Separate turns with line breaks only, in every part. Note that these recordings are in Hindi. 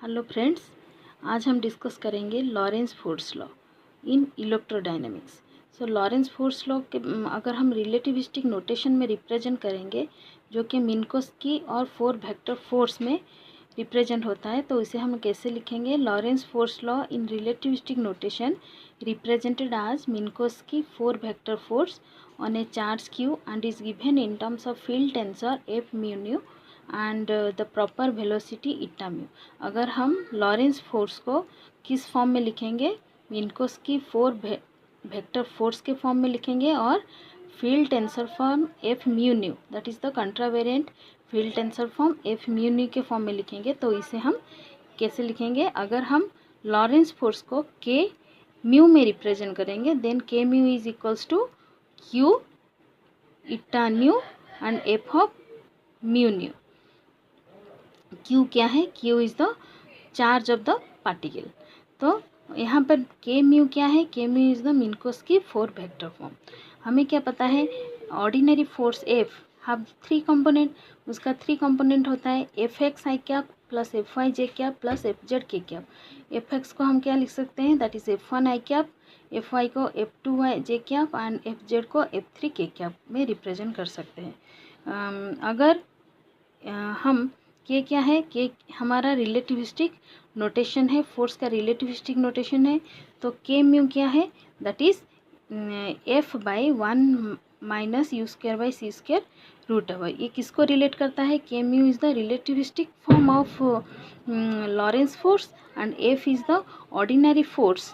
हेलो फ्रेंड्स, आज हम डिस्कस करेंगे Lawrence force law in electrodynamics. So Lawrence force law के अगर हम रिलेटिविस्टिक नोटेशन में रिप्रेजेंट करेंगे, जो कि मिन्कोस्की और 4 वेक्टर फोर्स में रिप्रेजेंट होता है, तो इसे हम कैसे लिखेंगे? Lawrence force law in relativistic notation represented as Minkowski 4 vector force on a charge q and is given in terms of field tensor F mu nu and the proper velocity eta mu। अगर हम लॉरेंस फोर्स को किस फॉर्म में लिखेंगे? मिन्कोस्की 4 वेक्टर फोर्स के फॉर्म में लिखेंगे और field tensor form F mu nu, that is the contravariant field tensor form F mu nu के फॉर्म में लिखेंगे। तो इसे हम कैसे लिखेंगे? अगर हम लॉरेंस फोर्स को K म्यू में रिप्रेजेंट करेंगे, then K mu is equals to Q eta nu and F of mu nu. Q क्या है? Q is the charge of the particle. तो यहाँ पर K म्यू क्या है? K mu is the Minkowski 4 vector form. हमें क्या पता है? Ordinary force F have 3 component, उसका 3 कंपोनेंट होता है F X I cap plus F Y J cap plus F Z K cap. F X को हम क्या लिख सकते हैं? That is F1 I cap, F Y को F2 Y J cap and F Z को F3 के कैप में रिप्रेजेंट कर सकते हैं। अगर हम के क्या है? के हमारा रिलेटिविस्टिक नोटेशन है, फोर्स का रिलेटिविस्टिक नोटेशन है। तो के म्यू क्या है? That is F by 1 minus you square by C square root over. ये किसको रिलेट करता है? K mu is the relativistic form of Lorentz force and F is the ordinary force.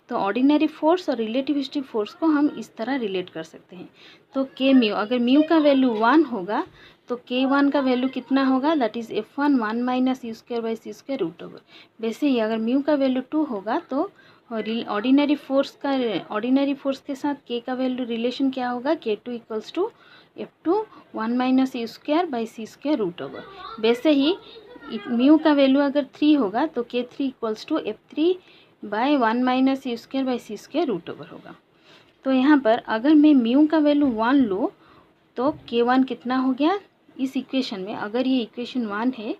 तो ऑर्डिनरी फोर्स और रिलेटिविस्टिक फोर्स को हम इस तरह रिलेट कर सकते हैं। तो के म्यू, अगर म्यू का वैल्यू 1 होगा तो K1 का वैल्यू कितना होगा? That is F1 1 minus you square by C square root over. वैसे ही अगर म्यू का वैल्यू 2 होगा तो ऑर्डिनरी फोर्स के साथ K का वैल्यू रिलेशन क्या होगा? K2 equals to F2 1 minus you square by C square root over. वैसे ही म्यू का वैल्यू अगर 3 होगा तो K3 equals to F3 by 1 minus you square by C square root over होगा। तो यहाँ पर अगर मैं म्यू का वैल्यू 1 लूँ तो K1 कितना हो गया? इस इक्वेशन में, अगर ये इक्वेशन 1 है,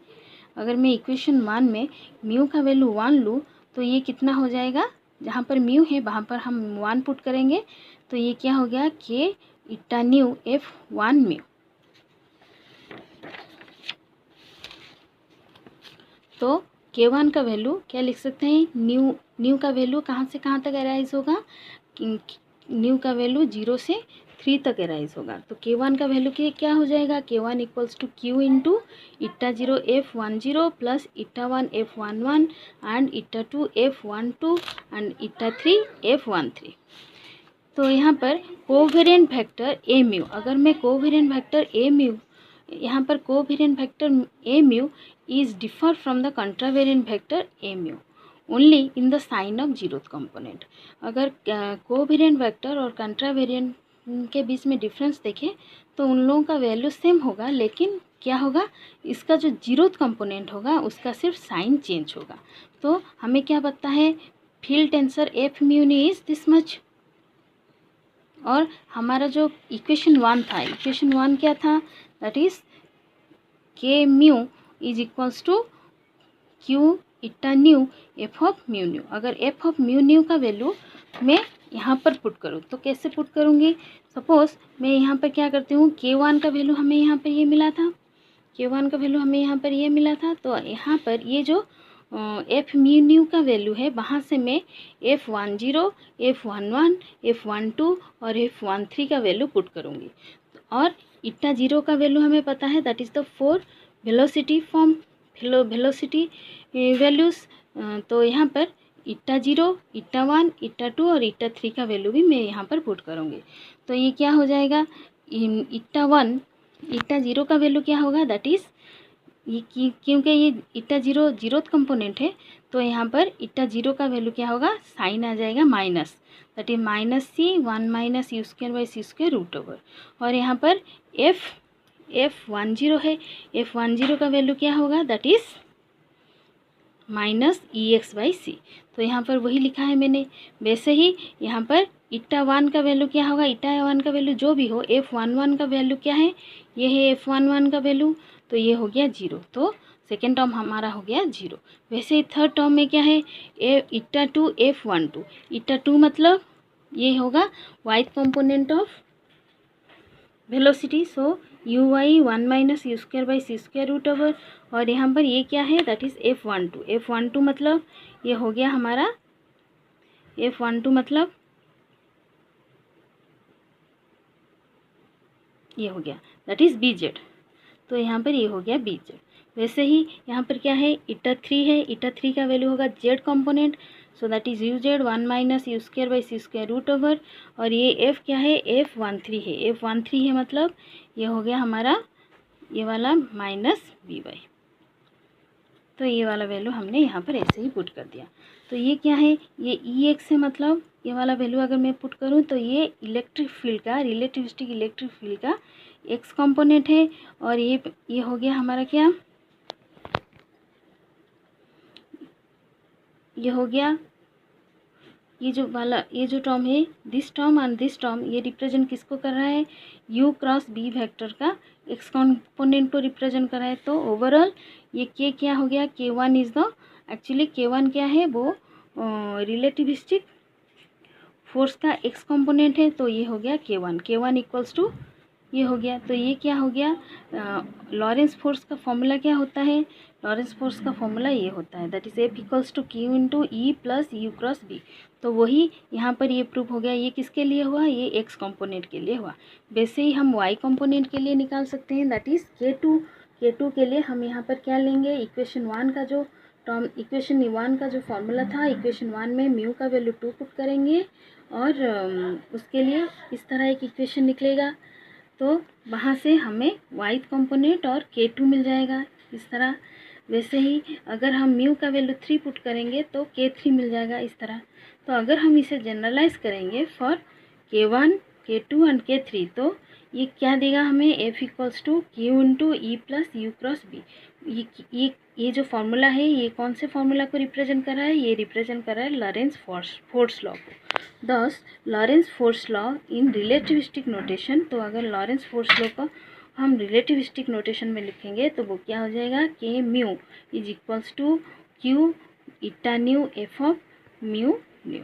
अगर मैं इक्वेशन 1 में म्यू का वैल्यू 1 लूँ तो ये कितना हो जाएगा? जहाँ पर म्यू है वहाँ पर हम 1 पुट करेंगे, तो ये क्या हो गया? K इटा न्यू F1 म्यू। तो K1 का वैल्यू क्या लिख सकते हैं? न्यू का वैल्यू कहाँ से कहाँ तक अराइज होगा? न्यू का वैल्यू 0 से 3 तक अराइज होगा। तो K1 का वैल्यू क्या हो जाएगा? K1 equals to Q into इटा 0 F10 प्लस इटा 1 F11 एंड इटा 2 F12 एंड इटा 3 F13। तो यहाँ पर कोवेरिएंट वेक्टर ए म्यू, अगर मैं कोवेरिएंट वेक्टर ए म्यू, यहाँ पर covariant vector A mu is differ from the contravariant vector A mu only in the sign of zeroth component. अगर कोवेरिएंट वेक्टर और कंट्रावेरिएंट के बीच में डिफरेंस देखें तो उन लोगों का वैल्यू सेम होगा, लेकिन क्या होगा? इसका जो जीरोथ कंपोनेंट होगा उसका सिर्फ साइन चेंज होगा। तो हमें क्या पता है? Field tensor F mu is this much. और हमारा जो इक्वेशन 1 था, इक्वेशन 1 क्या था? That is K mu is equals to Q eta nu F of mu nu. अगर एफ ऑफ म्यू न्यू का वैल्यू मैं यहाँ पर पुट करूँ तो कैसे पुट करूँगी? सपोज मैं यहाँ पर क्या करती हूँ, K1 का वैल्यू हमें यहाँ पर ये मिला था, K1 का वैल्यू हमें यहाँ पर ये मिला था। तो यहाँ पर ये जो एफ म्यू न्यू का वैल्यू है, वहाँ से मैं F10, F11, F12 और F13 का वैल्यू पुट करूँगी। और इटा 0 का वैल्यू हमें पता है, that is the 4 velocity form velocity values. तो यहाँ पर इटा 0, इटा 1, इटा 2 और इटा 3 का वैल्यू भी मैं यहाँ पर पुट करूँगी। तो ये क्या हो जाएगा? इटा 1, इटा 0 का वैल्यू क्या होगा? दैट इज़ ये क्योंकि ये इटा 0 जीरोथ कंपोनेंट है, तो यहाँ पर इटा 0 का वैल्यू क्या होगा? साइन आ जाएगा minus, that is minus c 1 minus you square by C square root over. और यहाँ पर F10 है, F10 का वैल्यू क्या होगा? That is minus E X by C. तो यहाँ पर वही लिखा है मैंने। वैसे ही यहाँ पर इटा 1 का वैल्यू क्या होगा? इटा 1 का वैल्यू जो भी हो, F11 का वैल्यू क्या है? ये है F11 का वैल्यू, तो ये हो गया 0। तो सेकेंड टर्म हमारा हो गया 0। वैसे ही थर्ड टर्म में क्या है, ईटा 2 F12। ईटा 2 मतलब ये होगा yth component of velocity, so U Y 1 minus you square by C square root over. और यहाँ पर ये क्या है, दैट इज़ F12। F12 मतलब ये हो गया हमारा, F12 मतलब ये हो गया दैट इज़ BZ। तो यहाँ पर ये हो गया BZ। वैसे ही यहाँ पर क्या है, ईटा 3 है, ईटा 3 का वैल्यू होगा Z component, so that is UZ 1 minus you square by C square root over. और ये F क्या है, F13 है, F13 है मतलब ये हो गया हमारा ये वाला माइनस BY। तो ये वाला वैल्यू हमने यहाँ पर ऐसे ही पुट कर दिया। तो ये क्या है, ये EX है, मतलब ये वाला वैल्यू अगर मैं पुट करूँ तो ये इलेक्ट्रिक फील्ड का, रिलेटिविस्टिक इलेक्ट्रिक फील्ड का X कंपोनेंट है। और ये हो गया हमारा क्या, ये हो गया ये जो टर्म है, this term and this term, ये रिप्रेजेंट किसको कर रहा है, U क्रॉस B वेक्टर का X कंपोनेंट को रिप्रेजेंट कर रहा है। तो ओवरऑल ये K क्या हो गया, K1 is the, actually K1 क्या है, वो रिलेटिविस्टिक फोर्स का X कंपोनेंट है। तो ये हो गया K1 इक्वल्स टू ये हो गया। तो ये क्या हो गया, लॉरेंस फोर्स का फॉर्मूला क्या होता है, लॉरेंस फोर्स का फॉर्मूला ये होता है, that is F equals to Q into E plus U cross B। तो वही यहाँ पर ये प्रूफ हो गया। ये किसके लिए हुआ, ये X कंपोनेंट के लिए हुआ। वैसे ही हम Y कंपोनेंट के लिए निकाल सकते हैं, दैट इज़ K2 के लिए हम यहाँ पर क्या लेंगे, इक्वेशन 1 का जो टर्म, इक्वेशन 1 का जो फॉर्मूला था, इक्वेशन 1 में म्यू का वैल्यू 2 पुट करेंगे और उसके लिए इस तरह एक इक्वेशन निकलेगा। तो वहाँ से हमें वाइथ कंपोनेंट और K2 मिल जाएगा इस तरह। वैसे ही अगर हम म्यू का वैल्यू 3 पुट करेंगे तो K3 मिल जाएगा इस तरह। तो अगर हम इसे जनरलाइज करेंगे for K1, K2 and K3, तो ये क्या देगा हमें, F equals to Q into E plus U cross B। ये जो फार्मूला है, ये कौन से फार्मूला को रिप्रेजेंट कर रहा है, ये रिप्रेजेंट कर रहा है लॉरेंस फोर्स लॉ को। दस Lawrence force law in relativistic notation. तो अगर लॉरेंस फोर्स लॉ को हम रिलेटिविस्टिक नोटेशन में लिखेंगे तो वो क्या हो जाएगा, K mu is equals to Q eta nu F of mu new.